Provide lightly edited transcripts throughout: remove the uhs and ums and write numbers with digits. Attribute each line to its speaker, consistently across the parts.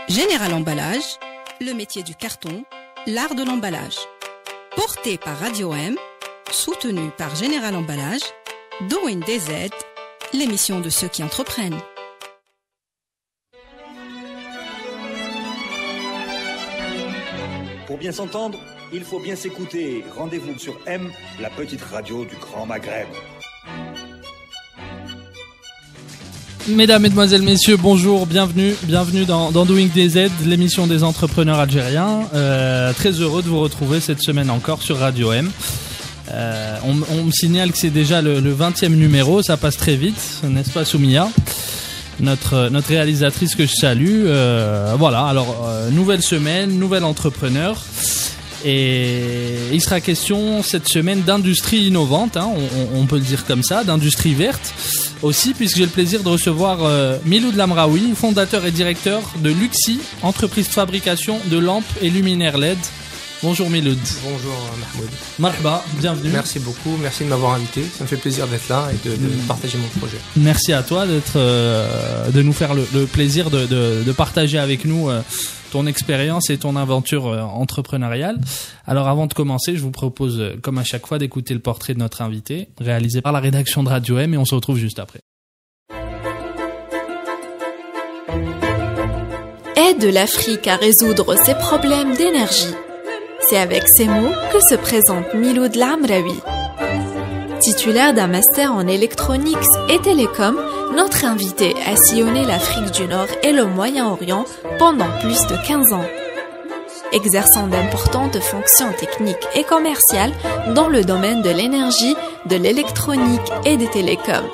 Speaker 1: Général Emballage, le métier du carton, l'art de l'emballage. Porté par Radio M, soutenu par Général Emballage, Doing DZ, l'émission de ceux qui entreprennent.
Speaker 2: Pour bien s'entendre, il faut bien s'écouter. Rendez-vous sur M, la petite radio du Grand Maghreb.
Speaker 3: Mesdames, Mesdemoiselles, Messieurs, bonjour, bienvenue dans Doing DZ, l'émission des entrepreneurs algériens. Très heureux de vous retrouver cette semaine encore sur Radio M. On me signale que c'est déjà le 20e numéro, ça passe très vite, n'est-ce pas Soumia ? Notre réalisatrice que je salue. Voilà, alors nouvelle semaine, nouvel entrepreneur. Et il sera question cette semaine d'industrie innovante, hein, on peut le dire comme ça, d'industrie verte aussi, puisque j'ai le plaisir de recevoir Miloud Lamraoui, fondateur et directeur de Luxi, entreprise de fabrication de lampes et luminaires LED. Bonjour Miloud.
Speaker 4: Bonjour Mahmoud.
Speaker 3: Marhaba, bienvenue.
Speaker 4: Merci beaucoup, merci de m'avoir invité, ça me fait plaisir d'être là et de partager mon projet.
Speaker 3: Merci à toi de nous faire le plaisir de partager avec nous ton expérience et ton aventure entrepreneuriale. Alors avant de commencer, je vous propose, comme à chaque fois, d'écouter le portrait de notre invité, réalisé par la rédaction de Radio M, et on se retrouve juste après.
Speaker 5: Aide l'Afrique à résoudre ses problèmes d'énergie. C'est avec ces mots que se présente Miloud Lamraoui. Titulaire d'un master en électronics et télécom, notre invité a sillonné l'Afrique du Nord et le Moyen-Orient pendant plus de 15 ans, exerçant d'importantes fonctions techniques et commerciales dans le domaine de l'énergie, de l'électronique et des télécoms.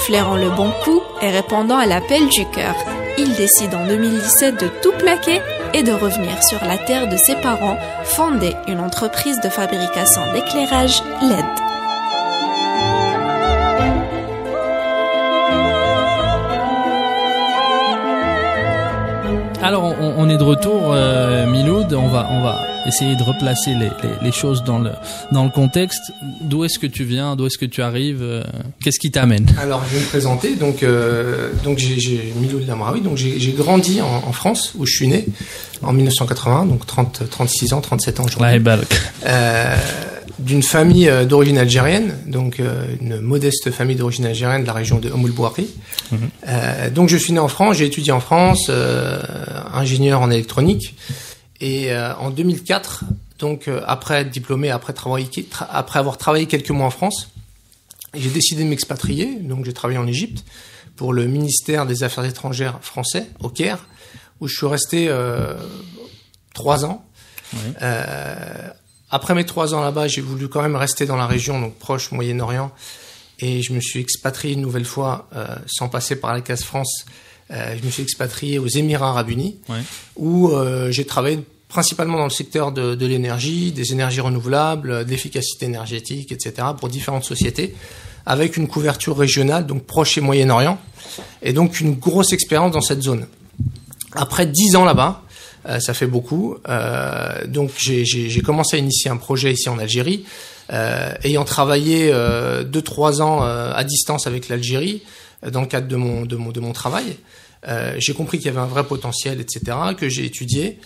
Speaker 5: Flairant le bon coup et répondant à l'appel du cœur, il décide en 2017 de tout plaquer et de revenir sur la terre de ses parents, fonder une entreprise de fabrication d'éclairage LED.
Speaker 3: Alors on est de retour, Miloud, on va essayer de replacer les choses dans le contexte. D'où est-ce que tu viens, d'où est-ce que tu arrives, qu'est-ce qui t'amène ?
Speaker 4: Alors je vais me présenter, donc j'ai Miloud Lamraoui, donc j'ai grandi en France où je suis né en 1980, donc 36 ans, 37 ans aujourd'hui. D'une famille d'origine algérienne, donc une modeste famille d'origine algérienne de la région de Oumoul Bouakhi. Donc je suis né en France, j'ai étudié en France, ingénieur en électronique, et en 2004, donc après être diplômé, après avoir travaillé quelques mois en France, j'ai décidé de m'expatrier. Donc j'ai travaillé en Égypte pour le ministère des Affaires étrangères français au Caire, où je suis resté 3 ans. Oui. Après mes 3 ans là-bas, j'ai voulu quand même rester dans la région, donc proche Moyen-Orient, et je me suis expatrié une nouvelle fois, sans passer par la case France. Je me suis expatrié aux Émirats Arabes Unis, ouais, où j'ai travaillé principalement dans le secteur de l'énergie, des énergies renouvelables, de l'efficacité énergétique, etc., pour différentes sociétés, avec une couverture régionale, donc proche et Moyen-Orient, et donc une grosse expérience dans cette zone. Après 10 ans là-bas, ça fait beaucoup. Donc j'ai commencé à initier un projet ici en Algérie, ayant travaillé 2-3 ans à distance avec l'Algérie dans le cadre de mon travail. J'ai compris qu'il y avait un vrai potentiel, etc., que j'ai étudié.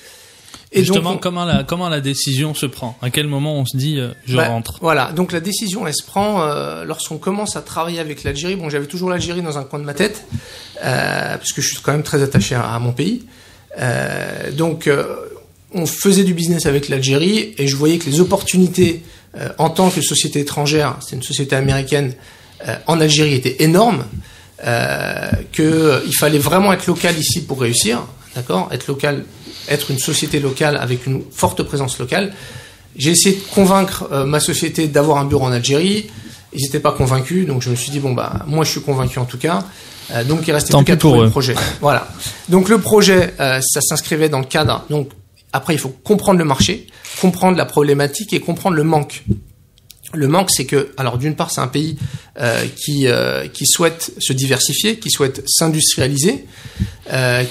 Speaker 3: Et justement, donc, comment la décision se prend ? À quel moment on se dit je rentre ?
Speaker 4: Voilà, donc la décision elle se prend lorsqu'on commence à travailler avec l'Algérie. Bon, j'avais toujours l'Algérie dans un coin de ma tête, parce que je suis quand même très attaché à mon pays. Donc on faisait du business avec l'Algérie et je voyais que les opportunités en tant que société étrangère, c'est une société américaine, en Algérie étaient énormes, qu'il fallait vraiment être local ici pour réussir, d'accord ? Être local, être une société locale avec une forte présence locale. J'ai essayé de convaincre ma société d'avoir un bureau en Algérie. Ils n'étaient pas convaincus, donc je me suis dit moi je suis convaincu en tout cas. Donc il restait plus qu'à trouver le projet. Voilà. Donc le projet, ça s'inscrivait dans le cadre. Donc après il faut comprendre le marché, comprendre la problématique et comprendre le manque. Le manque, c'est que, alors d'une part, c'est un pays qui souhaite se diversifier, qui souhaite s'industrialiser,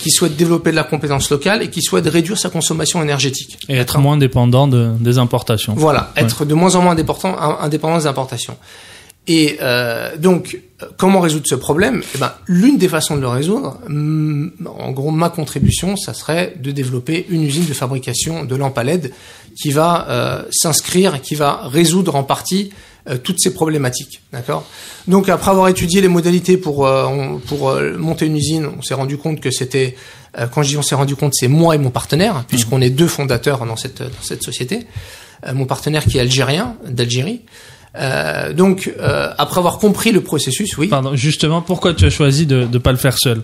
Speaker 4: qui souhaite développer de la compétence locale et qui souhaite réduire sa consommation énergétique.
Speaker 3: Et être moins dépendant des importations.
Speaker 4: Voilà, être de moins en moins indépendant des importations. Et donc, comment résoudre ce problème? Eh ben, l'une des façons de le résoudre, en gros, ma contribution, ça serait de développer une usine de fabrication de lampes à LED qui va s'inscrire, qui va résoudre en partie toutes ces problématiques, d'accord? Donc, après avoir étudié les modalités pour monter une usine, on s'est rendu compte que c'était, quand je dis on s'est rendu compte, c'est moi et mon partenaire, puisqu'on est 2 fondateurs dans cette société. Mon partenaire qui est algérien, d'Algérie. Donc, après avoir compris le processus, oui.
Speaker 3: Pardon, justement, pourquoi tu as choisi de pas le faire seul?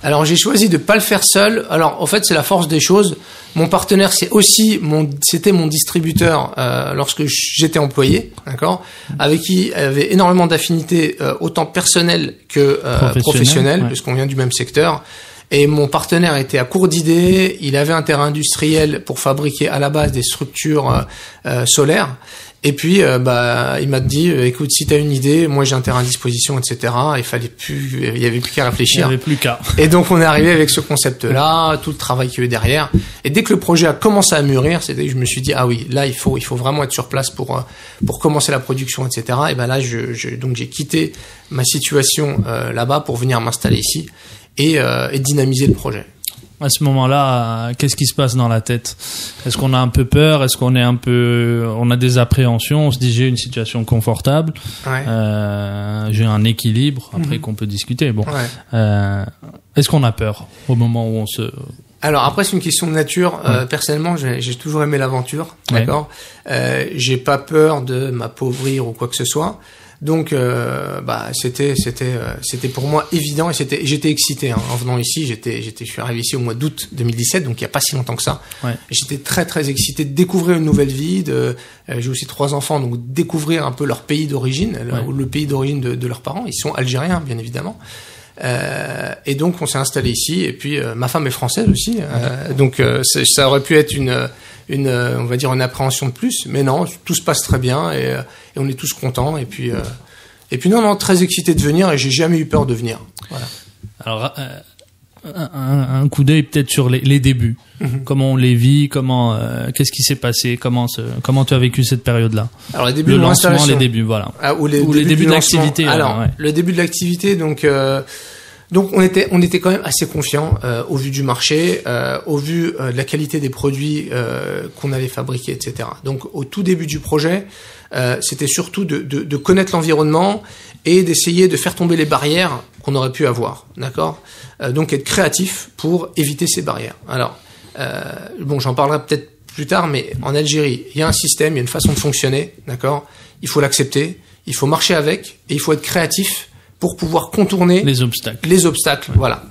Speaker 4: Alors, j'ai choisi de pas le faire seul. Alors, en fait, c'est la force des choses. Mon partenaire, c'était mon distributeur lorsque j'étais employé, d'accord, avec qui il avait énormément d'affinités, autant personnelles que professionnelles, ouais. Puisqu'on vient du même secteur. Et mon partenaire était à court d'idées. Il avait un terrain industriel pour fabriquer à la base des structures solaires. Et puis, il m'a dit, écoute, si t'as une idée, moi j'ai un terrain à disposition, etc. Il y avait plus qu'à réfléchir.
Speaker 3: Il y avait plus qu'à.
Speaker 4: Et donc on est arrivé avec ce concept-là, tout le travail qu'il y a eu derrière. Et dès que le projet a commencé à mûrir, c'est dès que je me suis dit, ah oui, là il faut vraiment être sur place pour commencer la production, etc. Et ben là, donc j'ai quitté ma situation là-bas pour venir m'installer ici et dynamiser le projet.
Speaker 3: À ce moment-là, qu'est-ce qui se passe dans la tête? Est-ce qu'on a un peu peur? Est-ce qu'on on a des appréhensions? On se dit j'ai une situation confortable, ouais. J'ai un équilibre après qu'on peut discuter. Bon, ouais. Est-ce qu'on a peur au moment où on se...
Speaker 4: Alors après c'est une question de nature. Personnellement, j'ai toujours aimé l'aventure, d'accord. J'ai pas peur de m'appauvrir ou quoi que ce soit. Donc, c'était pour moi évident et j'étais excité, hein. En venant ici, je suis arrivé ici au mois d'août 2017, donc il y a pas si longtemps que ça. Ouais. J'étais très très excité de découvrir une nouvelle vie. J'ai aussi 3 enfants, donc découvrir un peu leur pays d'origine, ou le pays d'origine de leurs parents. Ils sont algériens, bien évidemment. Et donc on s'est installé ici. Et puis ma femme est française aussi, donc ça aurait pu être on va dire une appréhension de plus, mais non, tout se passe très bien et on est tous contents et puis non, très excité de venir et j'ai jamais eu peur de venir. Voilà.
Speaker 3: Alors un coup d'œil peut-être sur les débuts. Comment on les vit, qu'est-ce qui s'est passé, comment tu as vécu cette période-là? Alors les débuts de lancement, les débuts, voilà.
Speaker 4: Ou les débuts de l'activité. Alors
Speaker 3: ouais.
Speaker 4: Le début de l'activité, donc on était quand même assez confiants au vu du marché, au vu de la qualité des produits qu'on allait fabriquer, etc. Donc au tout début du projet, c'était surtout de connaître l'environnement et d'essayer de faire tomber les barrières qu'on aurait pu avoir, d'accord. Donc être créatif pour éviter ces barrières. Alors j'en parlerai peut-être plus tard, mais en Algérie, il y a un système, il y a une façon de fonctionner, d'accord. Il faut l'accepter, il faut marcher avec et il faut être créatif pour pouvoir contourner
Speaker 3: les obstacles.
Speaker 4: Ouais. Voilà.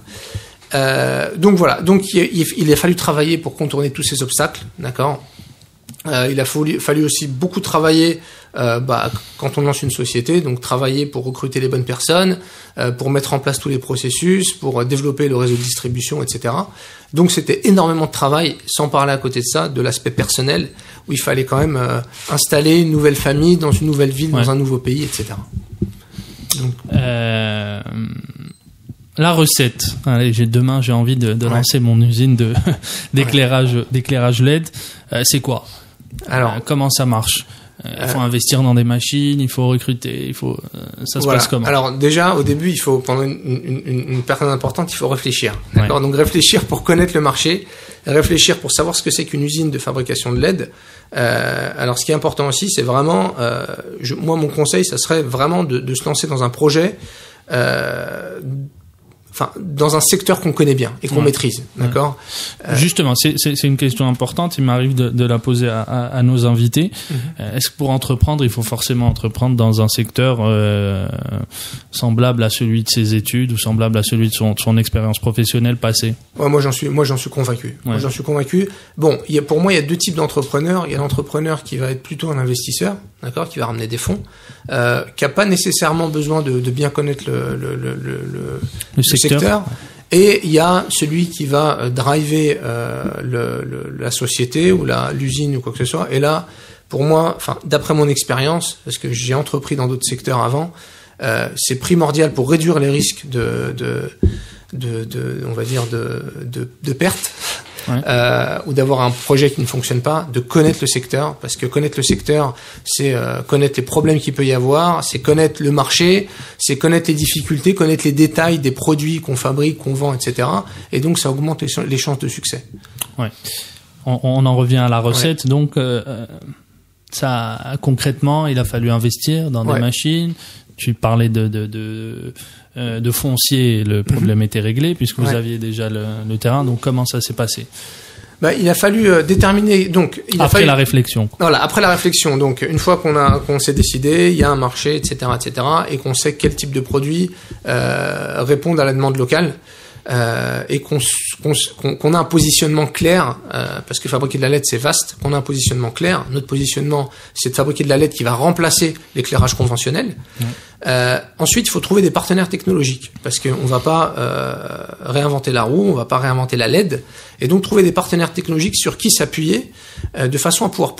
Speaker 4: Donc il a fallu travailler pour contourner tous ces obstacles, d'accord. Il a fallu aussi beaucoup travailler quand on lance une société, donc travailler pour recruter les bonnes personnes, pour mettre en place tous les processus, pour développer le réseau de distribution, etc. Donc c'était énormément de travail, sans parler à côté de ça, de l'aspect personnel, où il fallait quand même installer une nouvelle famille dans une nouvelle ville, dans un nouveau pays, etc. Donc,
Speaker 3: la recette. Allez, demain j'ai envie de lancer mon usine d'éclairage LED. C'est quoi? Alors, comment ça marche? Il faut investir dans des machines, il faut recruter, ça se passe comment?
Speaker 4: Alors déjà, au début, il faut, pendant une période importante, il faut réfléchir. D'accord. Donc réfléchir pour connaître le marché, réfléchir pour savoir ce que c'est qu'une usine de fabrication de LED. Alors ce qui est important aussi, c'est vraiment, moi mon conseil, ça serait vraiment de se lancer dans un projet, dans un secteur qu'on connaît bien et qu'on maîtrise, d'accord.
Speaker 3: Justement, c'est une question importante. Il m'arrive de la poser à nos invités. Est-ce que pour entreprendre, il faut forcément entreprendre dans un secteur semblable à celui de ses études ou semblable à celui de son expérience professionnelle passée?
Speaker 4: Ouais, moi j'en suis convaincu. Ouais. Moi j'en suis convaincu. Bon, pour moi il y a 2 types d'entrepreneurs. Il y a l'entrepreneur qui va être plutôt un investisseur, d'accord, qui va ramener des fonds, qui a pas nécessairement besoin de bien connaître le secteur. Et il y a celui qui va driver la société ou l'usine ou quoi que ce soit. Et là, pour moi, d'après mon expérience, parce que j'ai entrepris dans d'autres secteurs avant, c'est primordial pour réduire les risques on va dire de perte. ou d'avoir un projet qui ne fonctionne pas, de connaître le secteur, parce que connaître le secteur, c'est connaître les problèmes qu'il peut y avoir, c'est connaître le marché, c'est connaître les difficultés, connaître les détails des produits qu'on fabrique, qu'on vend, etc. Et donc ça augmente les chances de succès.
Speaker 3: Ouais. On en revient à la recette, donc ça concrètement, il a fallu investir dans des machines. Tu parlais de foncier, le problème était réglé puisque vous aviez déjà le terrain. Donc comment ça s'est passé?
Speaker 4: Il a fallu déterminer. Donc
Speaker 3: la réflexion.
Speaker 4: Voilà, après la réflexion. Donc une fois qu'on s'est décidé, il y a un marché, etc., et qu'on sait quel type de produits répondent à la demande locale. Et qu'on a un positionnement clair, parce que fabriquer de la LED c'est vaste, qu'on a un positionnement clair. Notre positionnement c'est de fabriquer de la LED qui va remplacer l'éclairage conventionnel. Ensuite il faut trouver des partenaires technologiques, parce qu'on va pas réinventer la roue, on va pas réinventer la LED, et donc trouver des partenaires technologiques sur qui s'appuyer de façon à pouvoir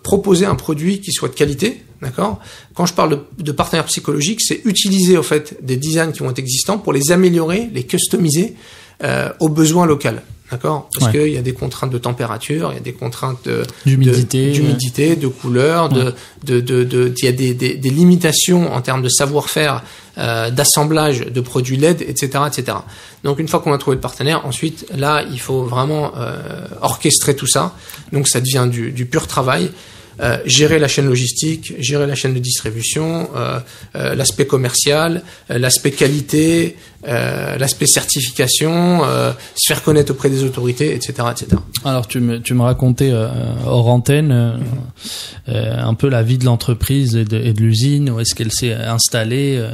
Speaker 4: proposer un produit qui soit de qualité. D'accord. Quand je parle de partenaires psychologiques, c'est utiliser au fait des designs qui vont être existants pour les améliorer, les customiser aux besoins locaux. D'accord. Parce qu'il y a des contraintes de température, il y a des contraintes d'humidité, de couleur, il y a des limitations en termes de savoir-faire, d'assemblage de produits LED, etc., etc. Donc une fois qu'on a trouvé le partenaire, ensuite là il faut vraiment orchestrer tout ça. Donc ça devient du pur travail. Gérer la chaîne logistique, gérer la chaîne de distribution, l'aspect commercial, l'aspect qualité, l'aspect certification, se faire connaître auprès des autorités, etc., etc.
Speaker 3: Alors tu me racontais hors antenne un peu la vie de l'entreprise et de l'usine, où est-ce qu'elle s'est installée.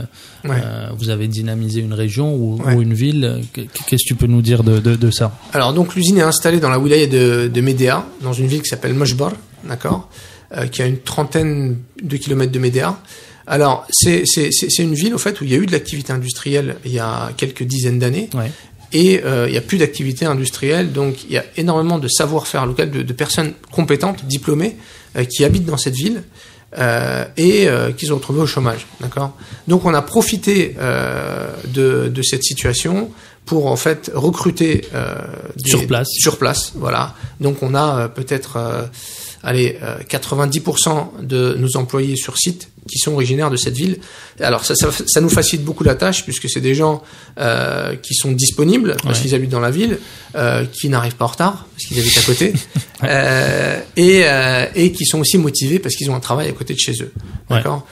Speaker 3: Vous avez dynamisé une région ou une ville. Qu'est-ce que tu peux nous dire de ça? Alors
Speaker 4: donc l'usine est installée dans la wilaya de Médéa, dans une ville qui s'appelle Mojbar, d'accord, qui a une 30aine de kilomètres de Médéa. Alors c'est une ville au fait où il y a eu de l'activité industrielle il y a quelques dizaines d'années. Et il y a plus d'activité industrielle, donc il y a énormément de savoir-faire local, de personnes compétentes, diplômées, qui habitent dans cette ville. Et qui se sont retrouvés au chômage, d'accord. Donc on a profité de cette situation pour en fait recruter sur place, voilà. Donc on a peut-être 90% de nos employés sur site qui sont originaires de cette ville. Alors ça nous facilite beaucoup la tâche, puisque c'est des gens qui sont disponibles parce qu'ils habitent dans la ville, qui n'arrivent pas en retard parce qu'ils habitent à côté, et qui sont aussi motivés parce qu'ils ont un travail à côté de chez eux. D'accord.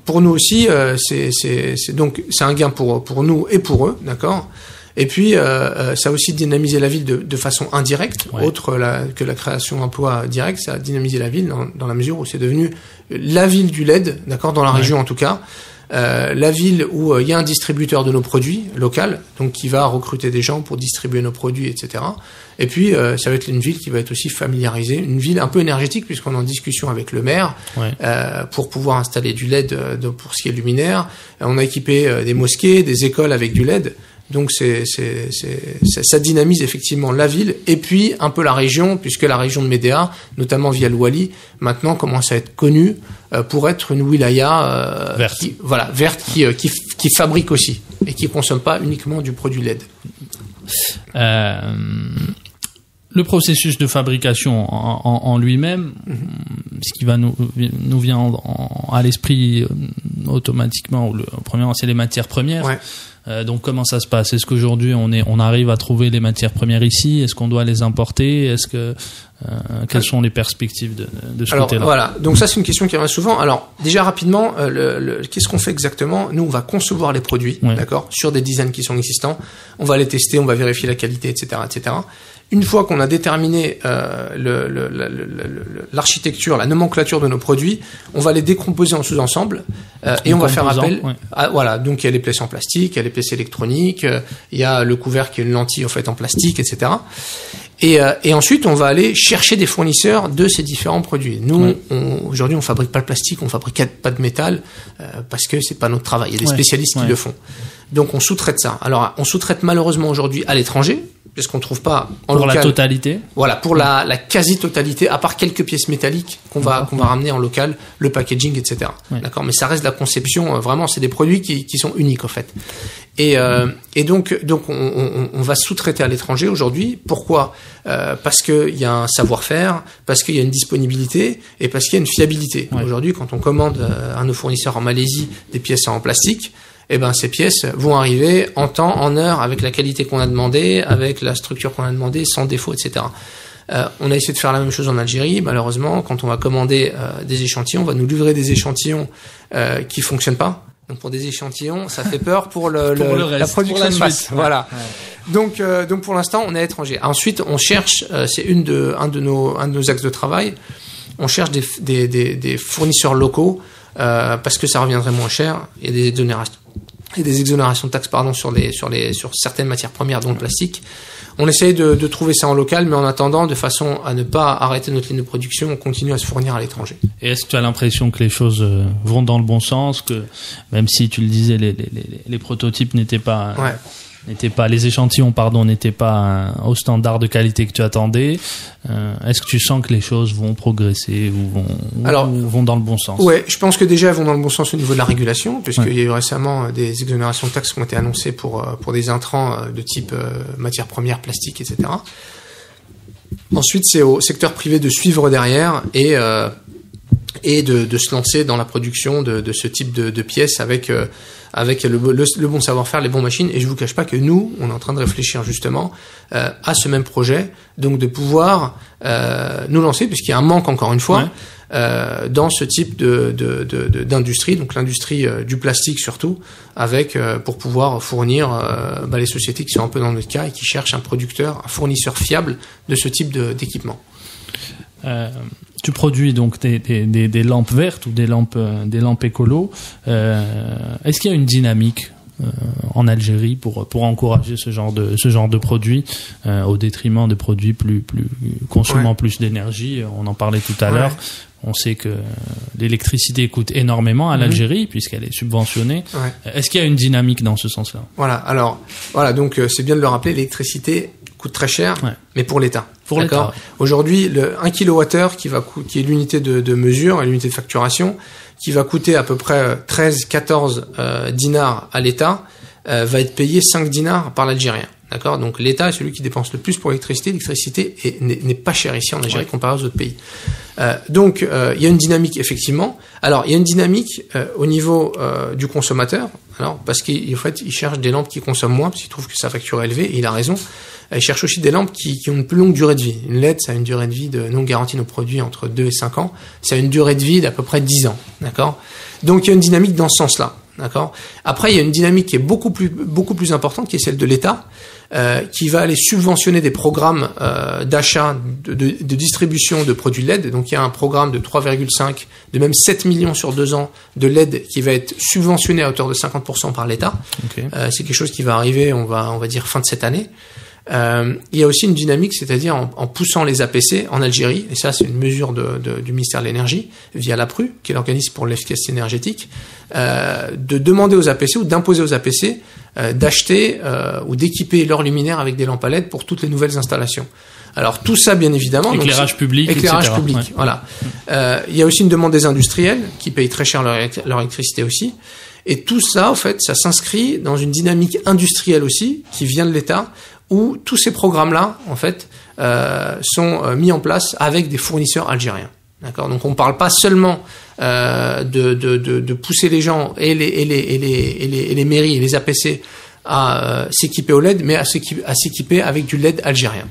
Speaker 4: Pour nous aussi, c'est un gain pour nous et pour eux, d'accord. Et puis, ça a aussi dynamisé la ville de façon indirecte, autre que la création d'emplois directs. Ça a dynamisé la ville dans la mesure où c'est devenu la ville du LED, d'accord, dans la région en tout cas. La ville où il y a un distributeur de nos produits local, donc qui va recruter des gens pour distribuer nos produits, etc. Et puis ça va être une ville qui va être aussi familiarisée, une ville un peu énergétique, puisqu'on est en discussion avec le maire pour pouvoir installer du LED pour ce qui est luminaire. On a équipé des mosquées, des écoles avec du LED. Donc ça dynamise effectivement la ville et puis un peu la région, puisque la région de Médéa, notamment via le Wali, maintenant commence à être connue pour être une wilaya verte qui fabrique aussi et qui consomme pas uniquement du produit LED.
Speaker 3: Le processus de fabrication en lui-même, ce qui va nous vient à l'esprit automatiquement, premièrement c'est les matières premières. Donc comment ça se passe? Est-ce qu'aujourd'hui on arrive à trouver les matières premières ici? Est-ce qu'on doit les importer? Est-ce que quelles sont les perspectives de ce côté-là?
Speaker 4: Voilà, donc ça c'est une question qui revient souvent. Alors déjà rapidement, qu'est-ce qu'on fait exactement? Nous on va concevoir les produits, d'accord, sur des designs qui sont existants. On va les tester, on va vérifier la qualité, etc., etc. Une fois qu'on a déterminé l'architecture, la nomenclature de nos produits, on va les décomposer en sous-ensembles et on va faire appel. Voilà, donc il y a les pièces en plastique, il y a les pièces électroniques, il y a le couvercle qui est une lentille en fait en plastique, etc. Et ensuite on va aller chercher des fournisseurs de ces différents produits. Nous, aujourd'hui, on fabrique pas de plastique, on fabrique pas de métal parce que c'est pas notre travail. Il y a des spécialistes qui le font. Donc on sous-traite ça. Alors on sous-traite malheureusement aujourd'hui à l'étranger, parce qu'on trouve pas en
Speaker 3: pour
Speaker 4: local.
Speaker 3: La totalité.
Speaker 4: Voilà, pour la quasi-totalité, à part quelques pièces métalliques qu'on va ramener en local, le packaging, etc.
Speaker 3: Oui.
Speaker 4: D'accord, mais ça reste de la conception. Vraiment, c'est des produits qui sont uniques en fait. Et donc on va sous-traiter à l'étranger aujourd'hui. Pourquoi? Parce que il y a un savoir-faire, parce qu'il y a une disponibilité et parce qu'il y a une fiabilité.
Speaker 3: Ouais.
Speaker 4: Aujourd'hui, quand on commande à nos fournisseurs en Malaisie des pièces en plastique, eh ben ces pièces vont arriver en temps, en heure, avec la qualité qu'on a demandé, avec la structure qu'on a demandé, sans défaut, etc. On a essayé de faire la même chose en Algérie. Malheureusement, quand on va commander des échantillons, on va nous livrer des échantillons qui fonctionnent pas. Donc pour des échantillons, ça fait peur pour le reste, la production
Speaker 3: pour la
Speaker 4: de masse.
Speaker 3: suite.
Speaker 4: Voilà.
Speaker 3: Ouais.
Speaker 4: Donc pour l'instant, on est étranger. Ensuite, on cherche, c'est un de nos axes de travail. On cherche des fournisseurs locaux parce que ça reviendrait moins cher. Il y a des exonérations de taxes sur certaines matières premières, dont le plastique. On essaye de trouver ça en local, mais en attendant, de façon à ne pas arrêter notre ligne de production, on continue à se fournir à l'étranger.
Speaker 3: Et est-ce que tu as l'impression que les choses vont dans le bon sens, que même si tu le disais, les prototypes n'étaient pas, les échantillons, n'étaient pas au standard de qualité que tu attendais, est-ce que tu sens que les choses vont progresser ou vont dans le bon sens?
Speaker 4: Ouais, je pense que déjà elles vont dans le bon sens au niveau de la régulation, puisqu'il y a eu récemment des exonérations de taxes qui ont été annoncées pour des intrants de type matières premières, plastique, etc. Ensuite, c'est au secteur privé de suivre derrière et de se lancer dans la production de ce type de pièces avec le bon savoir-faire, les bonnes machines. Et je vous cache pas que nous, on est en train de réfléchir justement à ce même projet, donc de pouvoir nous lancer, puisqu'il y a un manque encore une fois dans ce type d'industrie, donc l'industrie du plastique surtout, pour pouvoir fournir les sociétés qui sont un peu dans notre cas et qui cherchent un fournisseur fiable de ce type d'équipement.
Speaker 3: Tu produis donc des lampes vertes ou des lampes écolo. Est-ce qu'il y a une dynamique en Algérie pour encourager ce genre de produits au détriment de produits plus consommant plus d'énergie? On en parlait tout à l'heure. On sait que l'électricité coûte énormément à l'Algérie puisqu'elle est subventionnée. Est-ce qu'il y a une dynamique dans ce sens-là?
Speaker 4: Donc c'est bien de le rappeler, l'électricité coûte très cher, mais pour l'État.
Speaker 3: Pour l'État.
Speaker 4: Aujourd'hui, 1 kWh qui est l'unité de mesure et l'unité de facturation, qui va coûter à peu près 13-14 dinars à l'État, va être payé 5 dinars par l'Algérien. D'accord? Donc l'État est celui qui dépense le plus pour l'électricité. L'électricité n'est pas chère ici en Algérie comparé aux autres pays. Donc il y a une dynamique effectivement. Alors il y a une dynamique au niveau du consommateur. Alors parce qu'en fait il cherche des lampes qui consomment moins parce qu'il trouve que sa facture est élevée et il a raison. Il cherche aussi des lampes qui ont une plus longue durée de vie. Une LED, ça a une durée de vie non garantie nos produits entre 2 et 5 ans. Ça a une durée de vie d'à peu près 10 ans. D'accord? Donc il y a une dynamique dans ce sens-là. D'accord? Après il y a une dynamique qui est beaucoup plus importante, qui est celle de l'État, qui va aller subventionner des programmes d'achat, de distribution de produits LED. Donc il y a un programme de 3,5, de même 7 millions sur 2 ans de LED qui va être subventionné à hauteur de 50% par l'État. Okay. C'est quelque chose qui va arriver, on va dire fin de cette année. Il y a aussi une dynamique, c'est-à-dire en poussant les APC en Algérie, et ça c'est une mesure du ministère de l'Énergie via l'APRU, qui est l'organisme pour l'efficacité énergétique, de demander aux APC ou d'imposer aux APC d'acheter ou d'équiper leurs luminaires avec des lampes à LED pour toutes les nouvelles installations. Alors tout ça, bien évidemment,
Speaker 3: éclairage public,
Speaker 4: voilà. Il y a aussi une demande des industriels qui payent très cher leur électricité aussi. Et tout ça, en fait, ça s'inscrit dans une dynamique industrielle aussi qui vient de l'État, où tous ces programmes-là, en fait, sont mis en place avec des fournisseurs algériens. D'accord? Donc on ne parle pas seulement de pousser les gens et les mairies et les APC à s'équiper au LED, mais à s'équiper avec du LED algérien.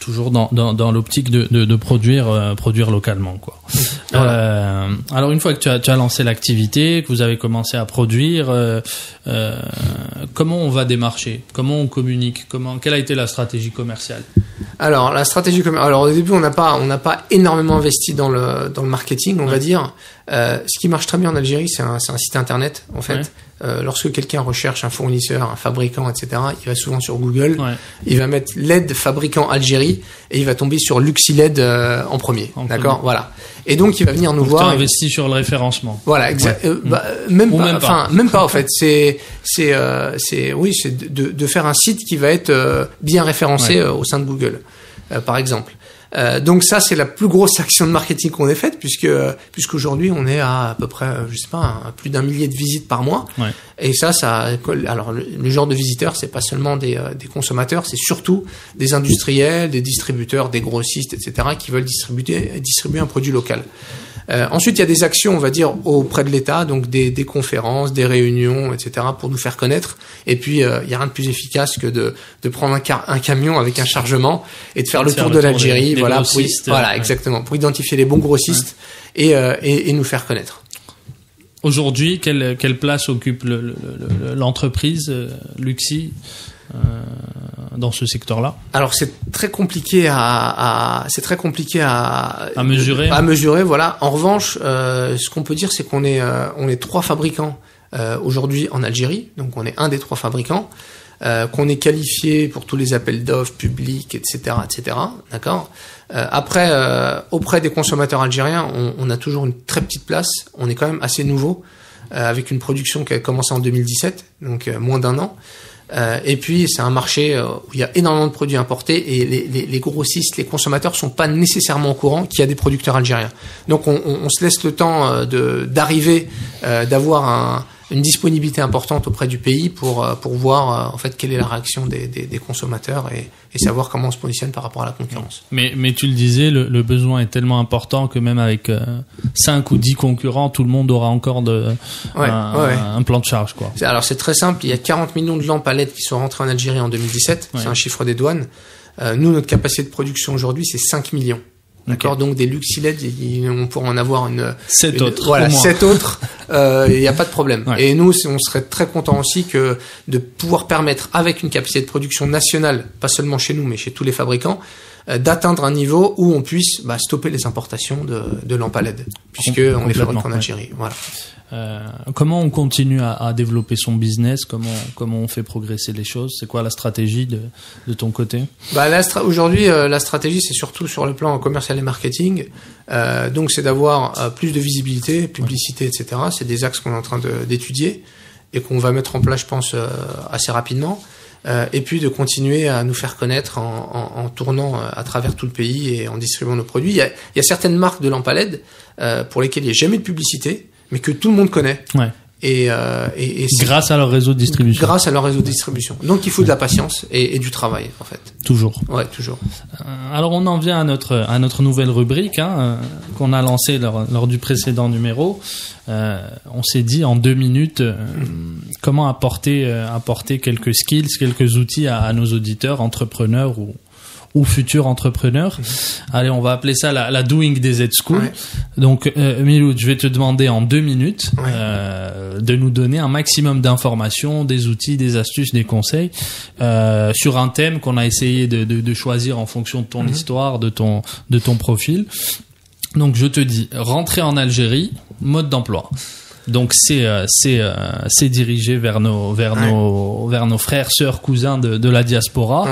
Speaker 3: Toujours dans l'optique de produire localement, quoi. Voilà. Alors une fois que tu as lancé l'activité, que vous avez commencé à produire, comment on va démarcher? Comment on communique? Quelle a été la stratégie commerciale?
Speaker 4: Alors la stratégie commerciale. Alors au début on n'a pas énormément investi dans le marketing, on va dire. Ce qui marche très bien en Algérie, c'est un site internet en fait. lorsque quelqu'un recherche un fournisseur, un fabricant, etc., il va souvent sur Google, il va mettre LED fabricant Algérie et il va tomber sur Luxiled en premier. D'accord, voilà. Et donc il va venir nous voir.
Speaker 3: Tu investis sur le référencement.
Speaker 4: Voilà, exact. Même pas en fait. C'est de faire un site qui va être bien référencé au sein de Google, par exemple. Donc ça, c'est la plus grosse action de marketing qu'on ait faite, puisqu'aujourd'hui on est à peu près, je sais pas, à plus d'1 millier de visites par mois. Et ça, alors le genre de visiteurs, c'est pas seulement des consommateurs, c'est surtout des industriels, des distributeurs, des grossistes, etc., qui veulent distribuer un produit local. Ensuite, il y a des actions, on va dire, auprès de l'État, donc des conférences, des réunions, etc., pour nous faire connaître. Et puis, il y a rien de plus efficace que de prendre un camion avec un chargement et de faire le tour de l'Algérie, exactement, pour identifier les bons grossistes et nous faire connaître.
Speaker 3: Aujourd'hui, quelle place occupe l'entreprise Luxi dans ce secteur-là? Alors
Speaker 4: c'est très compliqué à mesurer. Voilà. En revanche, ce qu'on peut dire, c'est qu'on est 3 fabricants aujourd'hui en Algérie. Donc on est un des 3 fabricants, qu'on est qualifié pour tous les appels d'offres publics, etc., etc. D'accord. Après, auprès des consommateurs algériens, on a toujours une très petite place. On est quand même assez nouveau, avec une production qui a commencé en 2017, donc moins d'1 an. Et puis c'est un marché où il y a énormément de produits importés et les grossistes, les consommateurs sont pas nécessairement au courant qu'il y a des producteurs algériens. Donc on se laisse le temps d'arriver, d'avoir une disponibilité importante auprès du pays pour voir en fait quelle est la réaction des consommateurs et savoir comment on se positionne par rapport à la concurrence.
Speaker 3: Mais tu le disais, le besoin est tellement important que même avec 5 ou 10 concurrents, tout le monde aura encore un plan de charge, quoi.
Speaker 4: Alors c'est très simple, il y a 40 millions de lampes à LED qui sont rentrées en Algérie en 2017, c'est un chiffre des douanes. Nous, notre capacité de production aujourd'hui, c'est 5 millions. D'accord, donc des Luxiled, on pourra en avoir
Speaker 3: 7 autres.
Speaker 4: Voilà, 7 autres, il n'y a pas de problème. Ouais. Et nous, on serait très contents aussi de pouvoir permettre, avec une capacité de production nationale, pas seulement chez nous, mais chez tous les fabricants, d'atteindre un niveau où on puisse stopper les importations de lampes à LED, puisqu'on les fabrique en Algérie. Voilà.
Speaker 3: Comment on continue à développer son business? Comment on fait progresser les choses? C'est quoi la stratégie de ton côté?
Speaker 4: Aujourd'hui, la stratégie, c'est surtout sur le plan commercial et marketing. Donc, c'est d'avoir plus de visibilité, publicité, etc. C'est des axes qu'on est en train d'étudier et qu'on va mettre en place, je pense, assez rapidement. Et puis de continuer à nous faire connaître en tournant à travers tout le pays et en distribuant nos produits. Il y a certaines marques de lampes à LED pour lesquelles il n'y a jamais de publicité, mais que tout le monde connaît. Ouais. Et
Speaker 3: grâce à leur réseau de distribution.
Speaker 4: Grâce à leur réseau de distribution. Donc il faut de la patience et du travail, en fait.
Speaker 3: Toujours.
Speaker 4: Ouais, toujours.
Speaker 3: Alors on en vient à notre nouvelle rubrique qu'on a lancée lors du précédent numéro. On s'est dit en 2 minutes comment apporter quelques skills, quelques outils à nos auditeurs, entrepreneurs ou futurs entrepreneurs. Allez, on va appeler ça la Doing DZ School. Ouais. Donc, Miloud, je vais te demander en 2 minutes de nous donner un maximum d'informations, des outils, des astuces, des conseils sur un thème qu'on a essayé de choisir en fonction de ton histoire, de ton profil. Donc, je te dis, rentrer en Algérie, mode d'emploi. Donc c'est dirigé vers nos frères, sœurs, cousins de la diaspora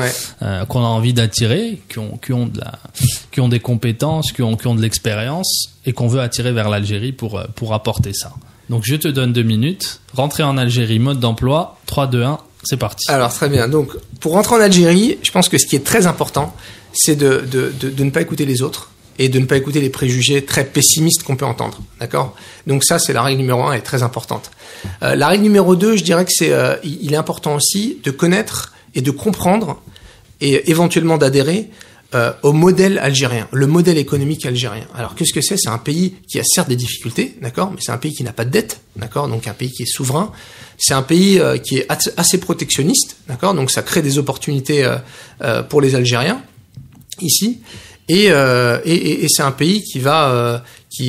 Speaker 3: qu'on a envie d'attirer, qui ont des compétences, qui ont de l'expérience et qu'on veut attirer vers l'Algérie pour apporter ça. Donc je te donne 2 minutes. Rentrer en Algérie, mode d'emploi, 3, 2, 1, c'est parti.
Speaker 4: Alors très bien. Donc pour rentrer en Algérie, je pense que ce qui est très important, c'est de ne pas écouter les autres. Et de ne pas écouter les préjugés très pessimistes qu'on peut entendre, d'accord? Donc ça, c'est la règle numéro 1, elle est très importante. La règle numéro 2, je dirais que il est important aussi de connaître et de comprendre et éventuellement d'adhérer au modèle algérien, le modèle économique algérien. Alors qu'est-ce que c'est? C'est un pays qui a certes des difficultés, d'accord, mais c'est un pays qui n'a pas de dette, d'accord, donc un pays qui est souverain. C'est un pays qui est assez protectionniste, d'accord, donc ça crée des opportunités pour les Algériens ici. Et c'est un pays qui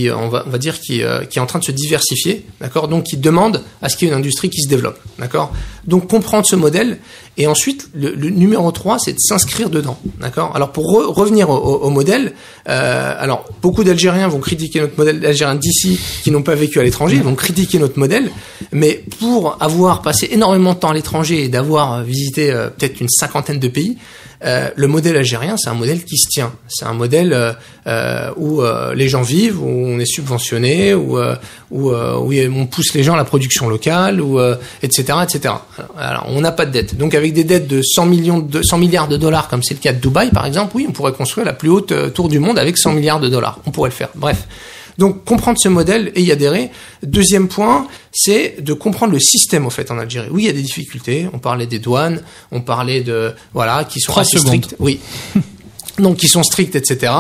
Speaker 4: est en train de se diversifier, d'accord, donc qui demande à ce qu'il y ait une industrie qui se développe, d'accord. Donc comprendre ce modèle Et ensuite, le numéro 3, c'est de s'inscrire dedans. D'accord ? Alors, pour revenir au modèle, alors, beaucoup d'Algériens vont critiquer notre modèle d'Algériens d'ici qui n'ont pas vécu à l'étranger, vont critiquer notre modèle, mais pour avoir passé énormément de temps à l'étranger et d'avoir visité peut-être une 50aine de pays, le modèle algérien, c'est un modèle qui se tient. C'est un modèle où les gens vivent, où on est subventionné, où on pousse les gens à la production locale, etc., etc. Alors, on n'a pas de dette. Donc, avec des dettes de 100 milliards de dollars, comme c'est le cas de Dubaï, par exemple, oui, on pourrait construire la plus haute tour du monde avec 100 milliards de dollars. On pourrait le faire. Bref. Donc, comprendre ce modèle et y adhérer. Deuxième point, c'est de comprendre le système, en fait, en Algérie. Oui, il y a des difficultés. On parlait des douanes, on parlait qui sont assez strictes. Oui. Donc, qui sont strictes, etc.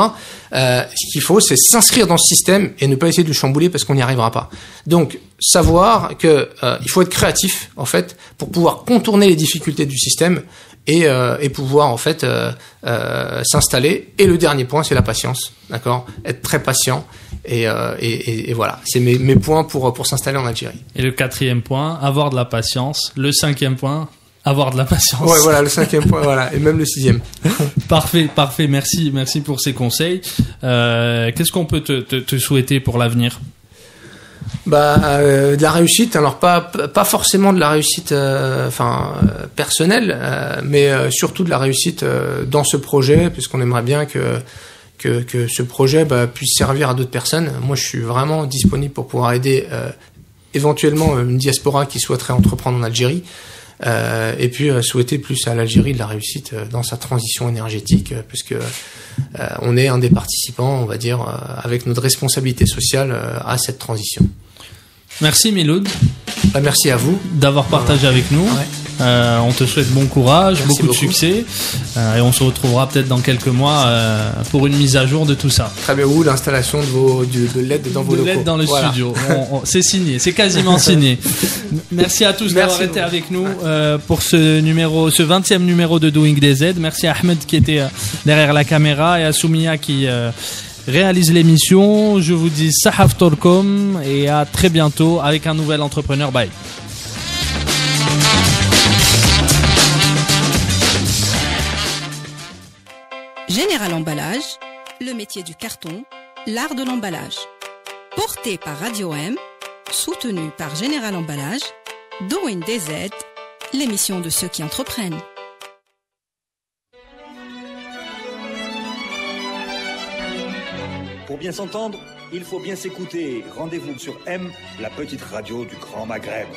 Speaker 4: Ce qu'il faut, c'est s'inscrire dans ce système et ne pas essayer de le chambouler parce qu'on n'y arrivera pas. Donc, savoir que il faut être créatif, en fait, pour pouvoir contourner les difficultés du système et pouvoir, en fait, s'installer. Et le dernier point, c'est la patience. D'accord ? Être très patient. Et voilà, c'est mes points pour s'installer en Algérie.
Speaker 3: Et le 4e point, avoir de la patience. Le 5e point, avoir de la patience.
Speaker 4: Ouais, voilà, le 5e point, voilà, et même le 6e.
Speaker 3: Parfait. Merci pour ces conseils. Qu'est-ce qu'on peut te souhaiter pour l'avenir ?
Speaker 4: De la réussite. Alors pas forcément de la réussite, personnelle, mais surtout de la réussite dans ce projet, puisqu'on aimerait bien que ce projet puisse servir à d'autres personnes. Moi, je suis vraiment disponible pour pouvoir aider éventuellement une diaspora qui souhaiterait entreprendre en Algérie, et puis souhaiter plus à l'Algérie de la réussite dans sa transition énergétique, puisque on est un des participants, on va dire, avec notre responsabilité sociale à cette transition.
Speaker 3: Merci Miloud.
Speaker 4: Merci à vous
Speaker 3: d'avoir partagé avec nous.
Speaker 4: Ouais.
Speaker 3: On te souhaite bon courage,
Speaker 4: Merci
Speaker 3: beaucoup de succès, et on se retrouvera peut-être dans quelques mois pour une mise à jour de tout ça.
Speaker 4: Très bien, ou l'installation de LED dans vos locaux.
Speaker 3: De LED dans le studio. C'est signé, c'est quasiment signé. Merci à tous d'avoir été avec nous pour ce 20e numéro de Doing DZ. Merci à Ahmed qui était derrière la caméra et à Soumia qui réalise l'émission. Je vous dis Sahaf Torkom et à très bientôt avec un nouvel entrepreneur. Bye.
Speaker 1: Général Emballage, le métier du carton, l'art de l'emballage. Porté par Radio M, soutenu par Général Emballage, Doing DZ, l'émission de ceux qui entreprennent.
Speaker 2: Pour bien s'entendre, il faut bien s'écouter. Rendez-vous sur M, la petite radio du Grand Maghreb.